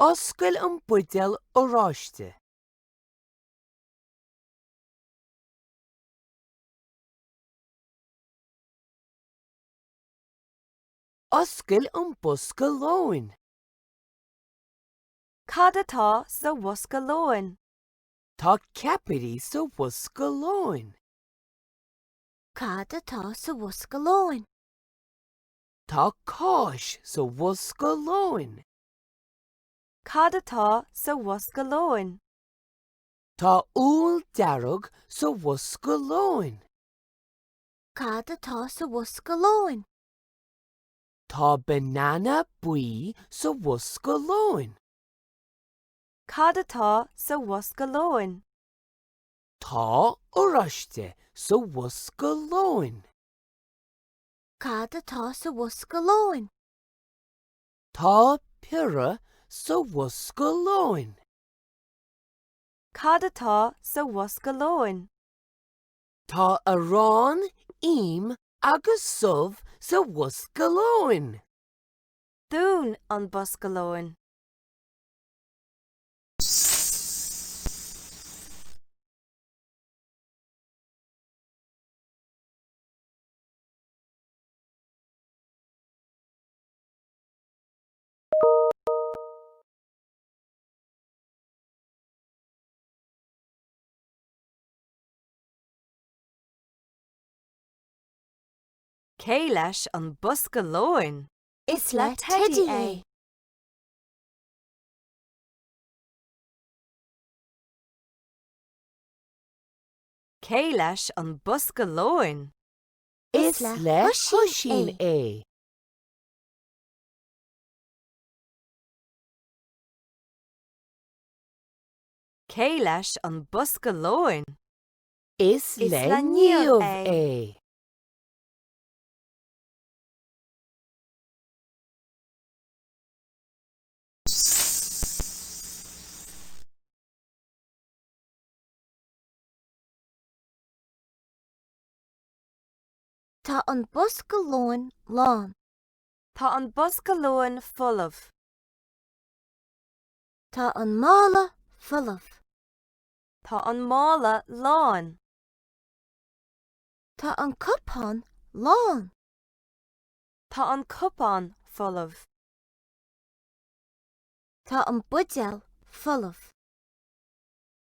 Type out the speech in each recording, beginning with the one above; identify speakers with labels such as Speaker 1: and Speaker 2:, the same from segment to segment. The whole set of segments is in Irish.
Speaker 1: Oscail an buidéal óráiste. Oscail an bosca lóin.
Speaker 2: Cad atá sa bhosca lóin.
Speaker 1: Tá ceapairí sa bhosca lóin.
Speaker 3: Cad atá sa bhosca lóin.
Speaker 1: Tá cáis sa bhosca lóin.
Speaker 2: Cad atá sa bhosca lóin.
Speaker 1: Tá úl dearg sa bhosca lóin.
Speaker 3: Cad atá sa bhosca lóin.
Speaker 1: Tá banana buí sa bhosca lóin.
Speaker 2: Cad atá sa bhosca lóin.
Speaker 1: Tá óráiste sa bhosca lóin.
Speaker 3: Cad atá sa bhosca lóin.
Speaker 1: Tá pire sa bhosca lóin.
Speaker 2: Cad atá sa bhosca lóin.
Speaker 1: Tá arán im agus subh sa bhosca lóin.
Speaker 2: Dún an bosca lóin. Cé leis an bosca lóin.
Speaker 3: Is le Teddy é.
Speaker 2: Cé leis an bosca lóin.
Speaker 1: Is le Hushin é.
Speaker 2: Cé leis an bosca lóin.
Speaker 1: Is
Speaker 2: Is
Speaker 1: le
Speaker 2: le
Speaker 1: níomh
Speaker 2: níomh
Speaker 1: é.
Speaker 3: Tá an bosca lóin lán.
Speaker 2: Tá an bosca lóin folamh.
Speaker 3: Tá an mála folamh.
Speaker 2: Tá an mála lán.
Speaker 3: Tá an cupán lán.
Speaker 2: Tá an cupán folamh.
Speaker 3: Tá an buidéal folamh.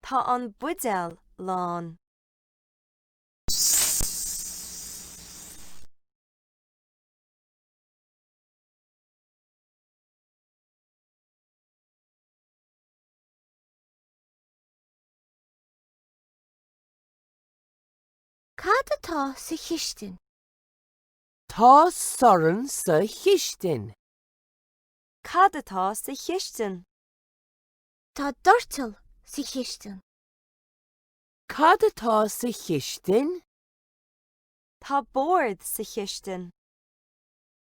Speaker 2: Tá an buidéal lán.
Speaker 3: Cad atá sa chiistin.
Speaker 1: Tá soran sa chiistin.
Speaker 2: Cad atá sa chiistin.
Speaker 3: Tá dortal sa chiistin.
Speaker 1: Cad atá sa chiistin.
Speaker 2: Tá bord sa chiistin.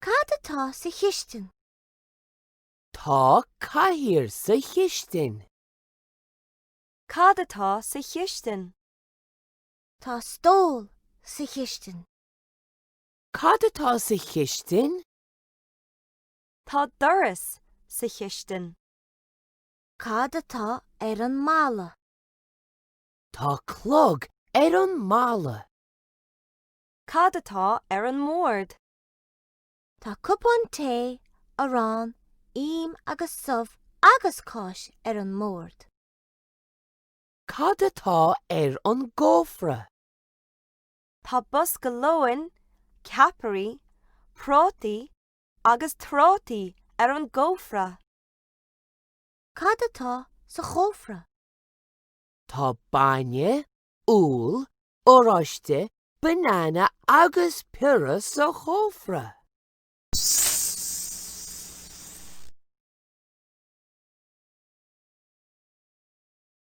Speaker 3: Cad atá sa chiistin.
Speaker 1: Tá caitheamh sa chiistin.
Speaker 2: Cad atá sa chiistin.
Speaker 3: Tá stól sa chiistin.
Speaker 1: Cad atá sa chiistin.
Speaker 2: Tá doras sa chiistin.
Speaker 3: Cad atá ar an mála.
Speaker 1: Tá clog ar an mála.
Speaker 2: Cad atá ar an mór.
Speaker 3: Tá cupán té arán im agus subh agus cáis ar an mór.
Speaker 1: Cad atá ar an gcófra.
Speaker 2: Tá bosca lóin, ceapairí, prótaí agus trátaí ar an gcófra.
Speaker 3: Cad atá sa chófra.
Speaker 1: Tá bainne, úl, óráiste, banana agus pire sa chófra.